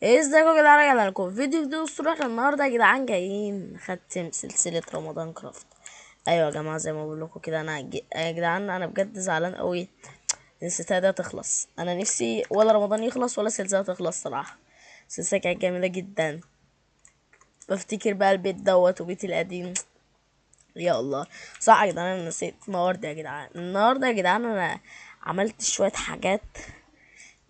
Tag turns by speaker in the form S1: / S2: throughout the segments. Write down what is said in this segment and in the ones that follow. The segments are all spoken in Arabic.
S1: ازيكم يا جدعان، رجعنا لكم فيديو جديد اسطوري. احنا النهارده يا جدعان جايين نختم سلسله رمضان كرافت. ايوه يا جماعه، زي ما بقول لكم كده، يا جدعان انا بجد زعلان قوي ان السلسله دي تخلص. انا نفسي ولا رمضان يخلص ولا السلسله تخلص صراحه. السلسله كانت جميله جدا. بفتكر بقى البيت دوت وبيتي القديم. يا الله. صح يا جدعان، انا نسيت النهارده يا جدعان. النهارده يا جدعان انا عملت شويه حاجات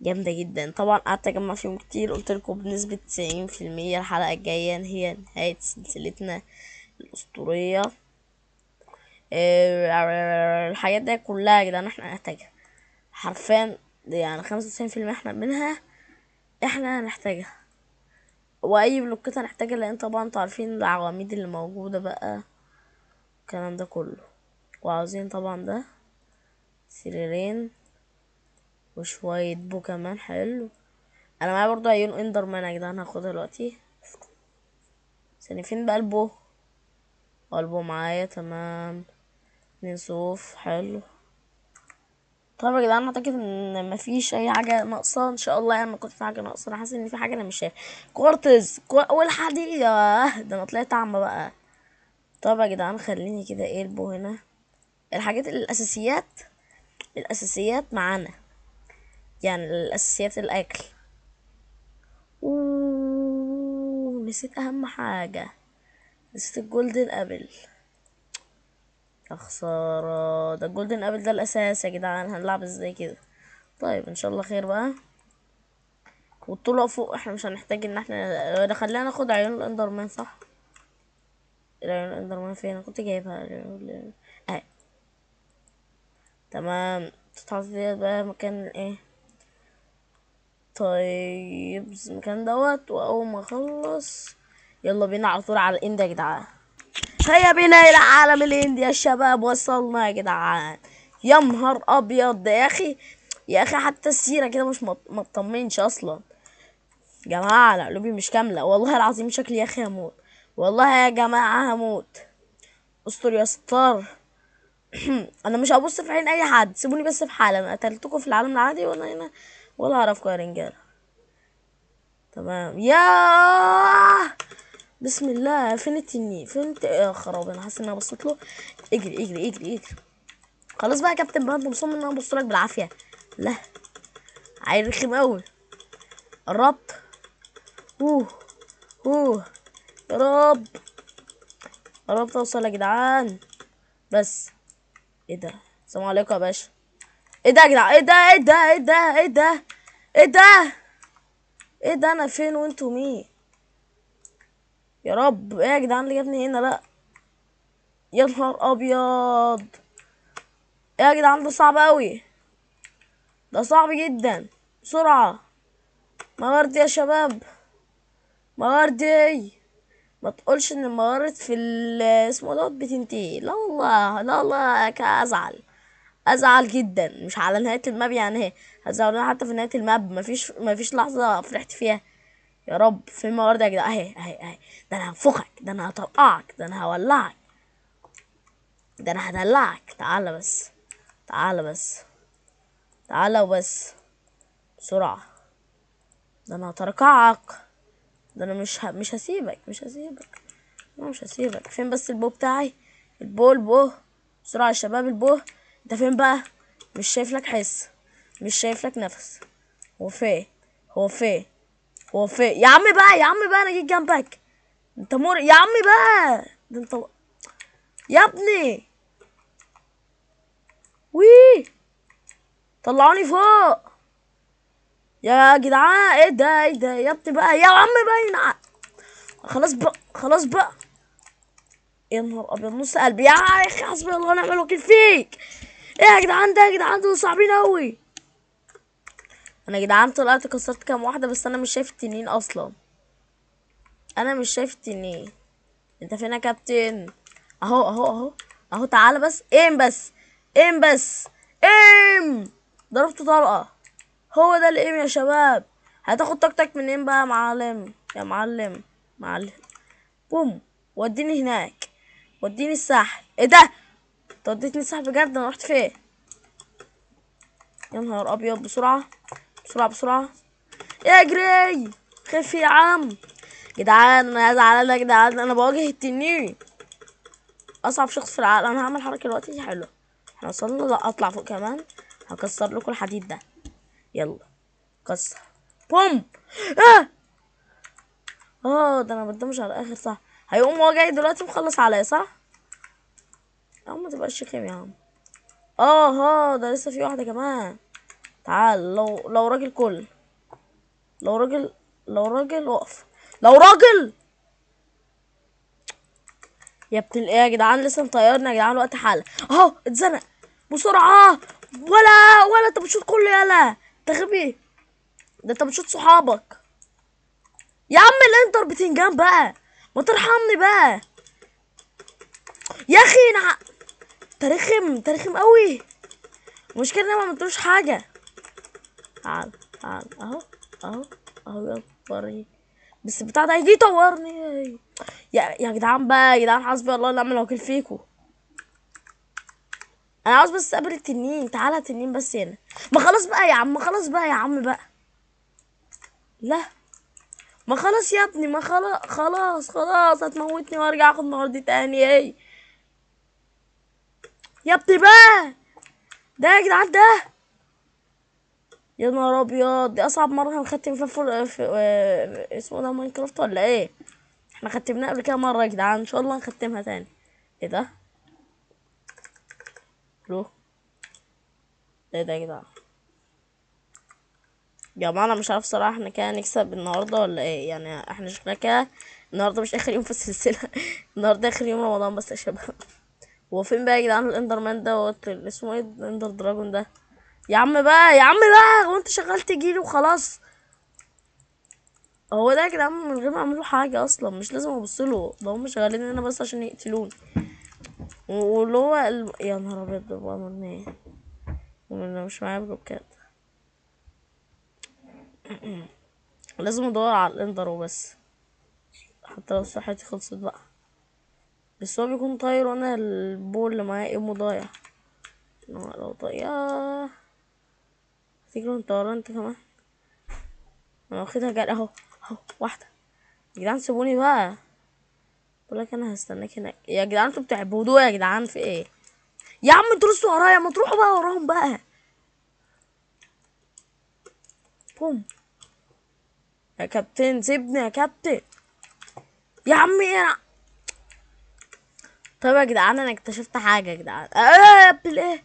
S1: جامدة جدا. طبعا قعدت اجمع فيهم كتير، قلت لكم بنسبة 90% الحلقة الجاية هي نهاية سلسلتنا الأسطورية. الحاجات دي كلها يا جدعان احنا هنحتاجها حرفيا. يعني 95% احنا منها احنا هنحتاجها، واي بلوكات هنحتاجها، لان طبعا انتوا عارفين العواميد اللي موجودة بقى، الكلام ده كله. وعاوزين طبعا ده سريرين وشوية بو كمان حلو. انا معايا برضه عيون اندرمان يا جدعان، هاخدها دلوقتي. ثاني فين بقى البو؟ قلبه معايا تمام. اتنين صوف حلو. طيب يا جدعان، اعتقد ان مفيش اي حاجه ناقصه ان شاء الله. يعني ما كنت في حاجه ناقصه، انا حاسس ان في حاجه انا مش شايف. كوارتز والحديد، ده انا طلعت اعمى بقى. طب يا جدعان خليني كده، ايه البو هنا. الحاجات الاساسيات، الاساسيات معانا، يعني الاساسيات الاكل. نسيت اهم حاجه، نسيت الجولدن ابل. يا خساره، ده الجولدن ابل ده الاساس يا جدعان. هنلعب ازاي كده؟ طيب ان شاء الله خير بقى. والطلوع فوق احنا مش هنحتاج ان احنا ده. خلينا ناخد عيون الاندرمان، صح؟ العيون الاندرمان فين؟ انا كنت جايبها اهي. تمام. تتحط ديت بقى مكان ايه؟ طيب المكان دوت. واول ما اخلص يلا بينا على طول على الاند يا جدعان. هيا بينا الى عالم الاند يا شباب. وصلنا يا جدعان. يا نهار ابيض ده يا اخي. يا اخي حتى السيره كده مش مطمنش اصلا. جماعة لا، قلوبي مش كاملة والله العظيم. شكلي يا اخي هموت. والله يا جماعة هموت. استر يا ستار. انا مش هبص في عين اي حد، سيبوني بس في حالي. انا قتلتكم في العالم العادي وانا هنا ولا اعرفكم يا رجالة. تمام يا بسم الله. فين التنين؟ فين يا خراب، انا حاسس ان انا بصيت له. اجري اجري اجري اجري. خلاص بقى يا كابتن بقى، انت مصمم ان انا ابص لك بالعافية؟ لا، عيل رخم قوي. قربت. اوه اوه يا رب. قربت اوصل يا جدعان. بس ايه ده؟ السلام عليكم يا باشا. ايه ده يا جدعان؟ ايه ده ايه ده ايه ده ايه ده ايه ده ايه ده؟ انا فين وانتوا مين؟ يا رب ايه يا جدعان اللي جابني هنا؟ لا يا نهار ابيض. ايه يا جدعان؟ ده صعب قوي، ده صعب جدا. بسرعة مواردي يا شباب، مواردي. ما تقولش ان الموارد في اسمه دوت بتنتهي. لا والله لا والله، ازعل. ازعل جدا. مش على نهاية الماب يعني، هي هزعل حتى في نهاية الماب. مفيش لحظة فرحت فيها. يا رب في الموارد يا جدعان. اهي اهي اهي. ده انا هنفخك، ده انا هطرقعك، ده انا هولعك، ده انا هدلعك. تعالى بس، تعالى بس، تعالى وبس. بسرعة. ده انا هطرقعك، ده انا مش هسيبك، مش هسيبك. انا مش هسيبك. فين بس البو بتاعي؟ البو. بسرعة يا شباب البو. انت فين بقى؟ مش شايف لك حس، مش شايف لك نفس. هو فين؟ هو فين؟ هو فين يا عم بقى؟ يا عم بقى انا جيت جنبك. انت يا عم بقى. ده انت يا ابني. وي طلعوني فوق يا جدعان. ايه ده ايه ده يا ابني بقى؟ يا عم بقى خلاص بقى، خلاص بقى. يا نهار ابيض، نص قلبي يا اخي. حسبي الله ونعم الوكيل فيك. ايه يا جدعان ده؟ يا جدعان دول صعبين قوي. انا يا جدعان طلعت كسرت كام واحده، بس انا مش شايف التنين اصلا. انا مش شايف التنين. انت فين يا كابتن؟ اهو اهو اهو اهو. تعالى بس، ايم بس، ايم بس، ايم. ضربته طلقه. هو ده الايم يا شباب. هتاخد طاقتك منين بقى يا معلم؟ يا معلم، معلم. بوم. وديني هناك، وديني الساحل. ايه ده؟ انت وديتني الساحل بجد؟ انا رحت فين؟ يا نهار ابيض. بسرعه بسرعه بسرعه. اجري. خف يا عم. جدعان انا زعلان يا جدعان، انا بواجه التنين، اصعب شخص في العالم. انا هعمل حركه دلوقتي حلوه. احنا وصلنا، لا اطلع فوق كمان. هكسر لكم الحديد ده. يلا كسر. بوم. اه ده انا بدمج على الاخر صح. هيقوم هو جاي دلوقتي مخلص عليا صح. يا عم ما تبقاش شخم يا عم. ده لسه في واحده كمان. تعال، لو راجل كل. لو راجل. لو راجل وقف. لو راجل. يا ابن الايه يا جدعان، لسه مطيرنا يا جدعان الوقت حالا. اهو اتزنق. بسرعه. ولا انت بتشوط كله، يلا انت غبي. ده انت بتشوط صحابك. يا عم الانتر بتنجان بقى، ما ترحمني بقى يا اخي. تاريخم قوي. المشكله ان انا ما عملتلوش حاجه. تعال تعال اهو. اهو. اهو يلا وريني. بس البتاع ده هيجي يطورني. يا جدعان بقى يا جدعان، حسبي الله ونعم الوكيل فيكو. انا عاوز بس اقابل التنين. تعالى يا تنين بس هنا. ما خلاص بقى يا عم، خلاص بقى يا عم بقى. لا ما خلاص يا ابني، ما خلاص هتموتني وارجع اخد موردي تاني. ايه يا ابني بقى ده يا جدعان ده. يا نهار ابيض، دي اصعب مره هنختم فيها اسمه ده ماينكرافت ولا ايه؟ احنا ختمناها قبل كده مره يا جدعان، ان شاء الله نختمها تاني. ايه ده؟ لو ايه ده يا جدعان؟ يا جماعه انا مش عارف صراحه احنا كده نكسب النهارده ولا ايه، يعني احنا شكلنا كده. النهارده مش اخر يوم في السلسله. النهارده اخر يوم رمضان بس يا شباب. هو فين بقى يا جدعان الاندرمان دوت اسمه ايه، الاندر دراجون ده؟ يا عم بقى يا عم بقى، هو انت شغال تجيلي وخلاص؟ هو ده يا جدعان من غير ما اعمله حاجه اصلا، مش لازم ابصله، ده هم شغالين هنا بس عشان يقتلوني. واللي هو يا نهار ابيض، ده بقى مرمية. انا مش معايا بلوكات. لازم ادور على الاندر وبس، حتى لو صحتي خلصت بقى. بس هو بيكون طاير وانا البول اللي معايا امه ضايع. لو ضايع تيجي انت ورا انت كمان. انا واخدها جري اهو. اهو واحده. يا جدعان سيبوني بقى. بقولك انا هستناك هناك يا جدعان، انتوا بتعبدوا يا جدعان في ايه؟ يا عم انتوا لسه ورايا، ما تروحوا بقى وراهم بقى. بوم. يا كابتن سيبني يا كابتن. يا عمي انا. طيب يا جدعان انا اكتشفت حاجه يا جدعان. يا ابن الايه.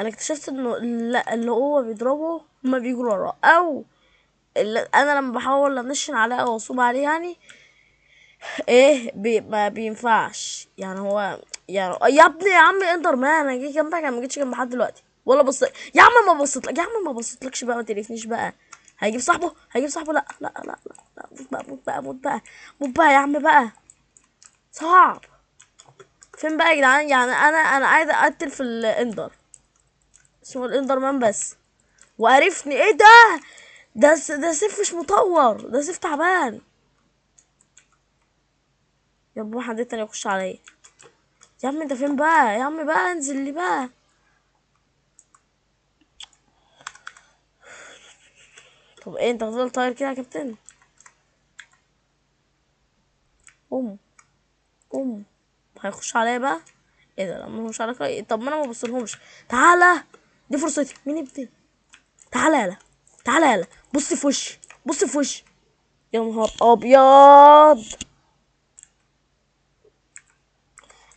S1: انا اكتشفت انه لا، اللي هو بيضربه هما بيجروا وراه، او اللي انا لما بحاول انشن عليه او اصوب عليه يعني ايه ما بينفعش يعني. هو يعني يا ابني يا عم اندر مان، انا جيت جنبك، انا ما جيتش جنب حد دلوقتي ولا بص. يا عم ما بصيت لك يا عم، ما بصيتلكش بقى، ما تقرفنيش بقى. هيجيب صاحبه. لا لا لا لا لا، موت بقى يا عم بقى. صعب. فين بقى يا جدعان؟ يعني انا عايز اقتل في الاندر. اسمه الاندر مان بس. وقرفني ايه ده؟ ده سيف مش مطور، ده سيف تعبان. يابا حد تاني يخش عليا. يا عم انت فين بقى يا عم بقى، انزل لي بقى. طب ايه انت هتفضل طاير كده يا كابتن؟ قوم. قوم. هيخش عليا بقى. ايه ده؟ لما مش عليك إيه؟ طب ما انا ما ببصلهمش. تعالى. دي فرصتي. مين ابني؟ تعالى يلا. تعالى يلا. بص في وشي. بص في وشي. يا نهار ابيض.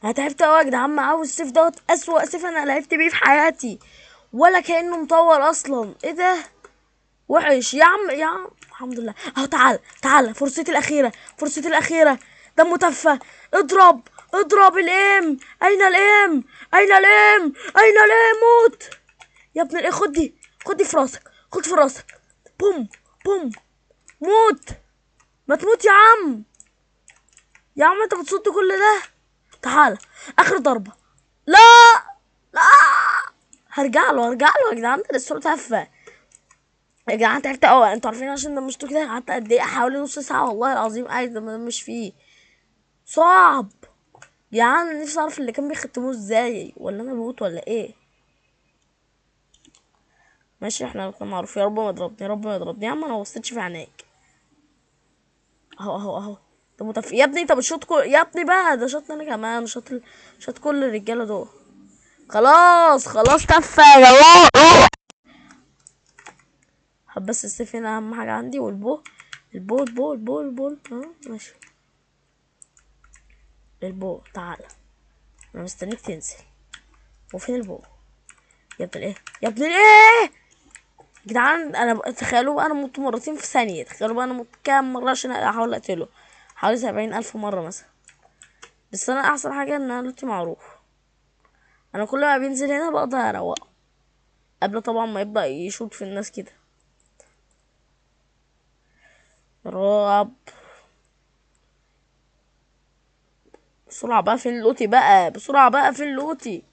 S1: انا تعبت قوي يا جدعان معاه، السيف دوت اسوأ سيف انا لعبت بيه في حياتي. ولا كأنه مطور اصلا. ايه ده؟ وحش يا عم يا عم. الحمد لله اهو. تعالى فرصتي الاخيره. فرصتي الاخيره. ده متفه. اضرب. اضرب الام. اين الام؟ اين الام؟ اين الام؟ موت. يا ابن الايه، خد دي في راسك. خد في راسك. بوم. بوم. موت. ما تموت يا عم. يا عم انت بتصد كل ده. تعالى. اخر ضربه. لا. لا. هرجع له يا جدعان، ده لسه تافه. يا جدعان تعبت قوي، انتوا عارفين عشان دمجته كده قعدت قد ايه؟ حوالي نص ساعه والله العظيم قاعد مش فيه. صعب. يعني نفسي اعرف اللي كان بيختموه ازاي، ولا انا بموت ولا ايه؟ ماشي احنا كنا معروف. يا رب ما يضربني، يا رب ما يضربني يا عم، انا ما بصيتش في عينيك. اهو. ده يا ابني انت بتشوط كل، يا ابني بقى ده شاطني انا كمان، شاط كل الرجاله دول. خلاص كفى يا جماعه. هب بس السيف هنا اهم حاجه عندي، والبو البو ماشي. البو تعالى، انا مستنيك تنزل. وفين البو يا ابن الايه يا ابن الايه؟ جدعان انا تخيلوا بقى انا مت مرتين في ثانيه، تخيلوا بقى انا مت كام مره عشان احاول اقتله، حوالي 70,000 مره مثلا. بس انا احسن حاجه ان انا دلوقتي معروف، انا كل ما بينزل هنا بقدر اروقه قبل طبعا ما يبدا يشوط في الناس كده. رعب. بسرعه بقى فين لوتي بقى، بسرعه بقى فين لوتي.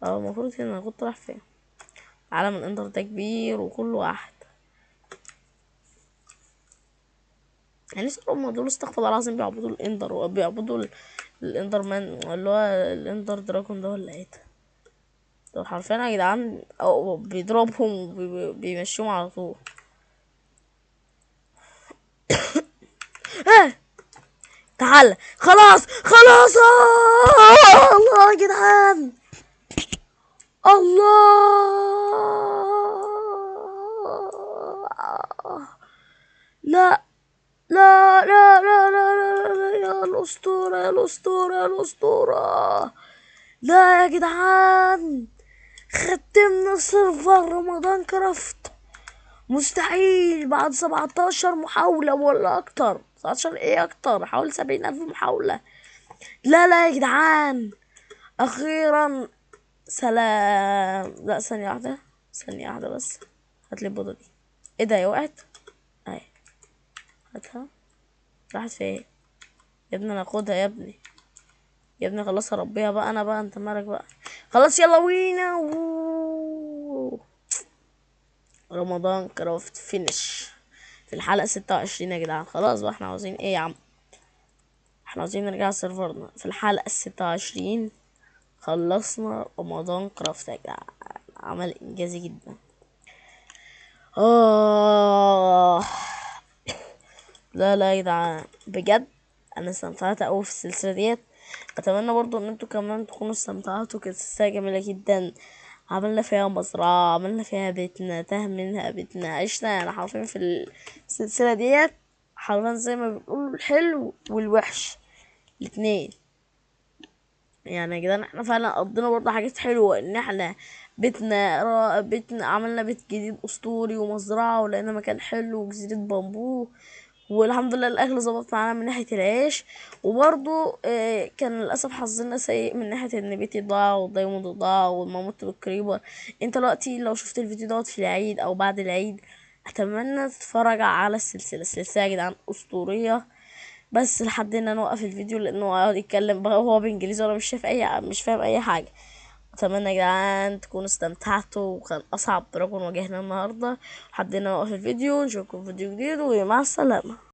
S1: اه المفروض هنا، انا كنت رايح فين؟ عالم الاندر ده كبير وكل واحد يعني صاروا هما دول استغفر الله العظيم بيعبدوا الاندر وبيعبدوا الاندر مان اللي هو الاندر دراجون ده ولا ايه ده؟ دول حرفيا يا جدعان او بيضربهم وبيمشيهم على طول. اه تعال خلاص الله يا جدعان. الله. لا لا يا الأسطورة لا يا جدعان، ختمنا سيرفر رمضان كرافت. مستحيل بعد 17 محاولة ولا أكتر، 17 ايه أكتر، حوالي 70,000 محاولة. لا يا جدعان أخيرا. سلام. لا ثانية واحدة بس. هاتلي البيضة دي. ايه ده، هي وقعت؟ اهي هاتها. راحت فين يا ابني؟ انا اخدها يا ابني. يا ابني خلاص هربيها بقى انا بقى، انت مالك بقى. خلاص يلا وينا. رمضان كرافت فينش في الحلقة 26 يا جدعان. خلاص بقى احنا عاوزين ايه يا عم؟ احنا عاوزين نرجع سيرفرنا في الحلقة 26. خلصنا رمضان كرافت يا جدعان، عمل انجازي جدا. اه لا يا جدعان بجد انا استمتعت اوي في السلسله ديت. اتمنى برضو ان انتوا كمان تكونوا استمتعتوا، كانت سلسله جميله جدا. عملنا فيها مزرعه، عملنا فيها بيتنا، تاه منها بيتنا، عشنا يعني حرفيا في السلسله ديت حرفيا زي ما بنقول الحلو والوحش الاتنين. يعني يا جدعان احنا فعلا قضينا برضه حاجات حلوه، ان احنا بيتنا عملنا بيت جديد اسطوري ومزرعه، ولقينا مكان حلو وجزيره بامبو. والحمد لله الاكل ظبط معانا من ناحيه العيش. وبرضه كان للاسف حظنا سيء من ناحيه ان بيتي ضاع والدايموند ضاع والماموت بالكريبر. انت دلوقتي لو شفت الفيديو دوت في العيد او بعد العيد اتمنى تتفرج على السلسله يا جدعان اسطوريه. بس لحد هنا نوقف الفيديو لانه قاعد يتكلم بقى هو بانجليزي وانا مش فاهم اي حاجه. اتمنى يا جدعان تكونوا استمتعتوا، وكان اصعب دراجون واجهنا النهارده. لحد هنا نوقف الفيديو، نشوفكم في فيديو جديد ومع السلامه.